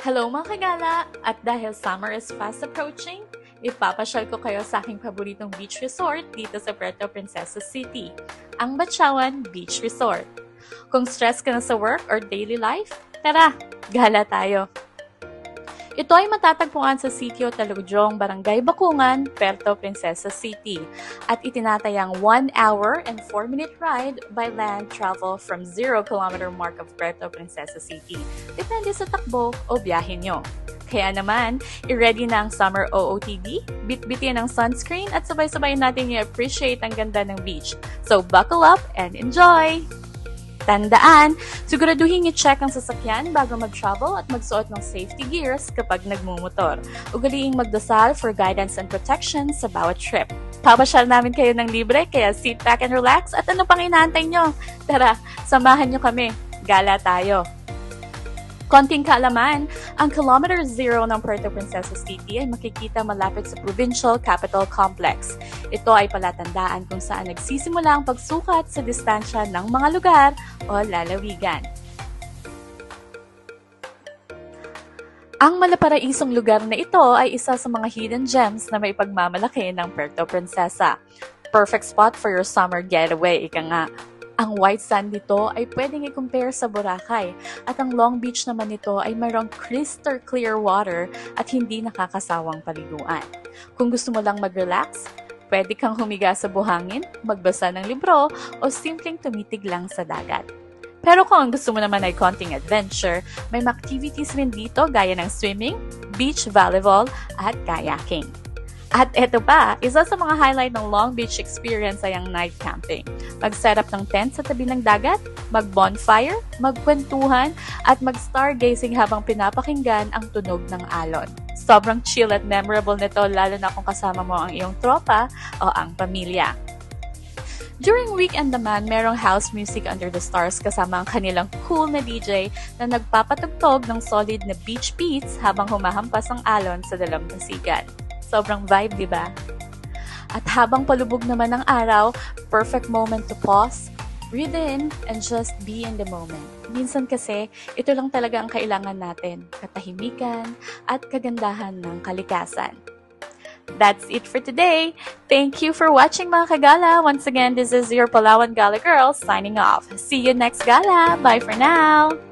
Hello mga kagala! At dahil summer is fast approaching, ipapasyal ko kayo sa aking paboritong beach resort dito sa Puerto Princesa City, ang Batchawan Beach Resort. Kung stress ka na sa work or daily life, tara, gala tayo! Ito ay matatagpuan sa sitio Talugdong, Barangay Bakungan, Puerto Princesa City at itinatayang 1 hour and 4-minute ride by land travel from 0 kilometer mark of Puerto Princesa City. Depende sa takbo o biyahe nyo. Kaya naman, i-ready na ang summer OOTD, bitbitin ang sunscreen at sabay-sabay natin i-appreciate ang ganda ng beach. So buckle up and enjoy! Tandaan, siguraduhin i-check ang sasakyan bago mag-travel at magsuot ng safety gears kapag nagmumotor. Ugaliing magdasal for guidance and protection sa bawat trip. Papasyal namin kayo ng libre, kaya sit back and relax at ano pang inaantay nyo? Tara, samahan nyo kami. Gala tayo! Konting kaalaman, ang Kilometer Zero ng Puerto Princesa City ay makikita malapit sa Provincial Capital Complex. Ito ay palatandaan kung saan nagsisimula ang pagsukat sa distansya ng mga lugar o lalawigan. Ang malaparaisong lugar na ito ay isa sa mga hidden gems na may pagmamalaki ng Puerto Princesa. Perfect spot for your summer getaway, ika nga. Ang white sand nito ay pwedeng i-compare sa Boracay at ang Long Beach naman nito ay mayroong crystal clear water at hindi nakakasawang paliguan. Kung gusto mo lang mag-relax, pwede kang humiga sa buhangin, magbasa ng libro o simpleng tumitig lang sa dagat. Pero kung gusto mo naman ay konting adventure, may activities rin dito gaya ng swimming, beach volleyball at kayaking. At eto pa, isa sa mga highlight ng Long Beach experience ay ang night camping. Mag-set up ng tent sa tabi ng dagat, mag-bonfire, magkwentuhan, at mag-stargazing habang pinapakinggan ang tunog ng alon. Sobrang chill at memorable nito lalo na kung kasama mo ang iyong tropa o ang pamilya. During weekend naman, merong house music under the stars kasama ang kanilang cool na DJ na nagpapatugtog ng solid na beach beats habang humahampas ang alon sa dalampasigan. Sobrang vibe, di ba? At habang palubog naman ang araw, perfect moment to pause, breathe in, and just be in the moment. Minsan kasi, ito lang talaga ang kailangan natin, katahimikan at kagandahan ng kalikasan. That's it for today. Thank you for watching mga kagala. Once again, this is your Palawan Gala Girl signing off. See you next gala. Bye for now.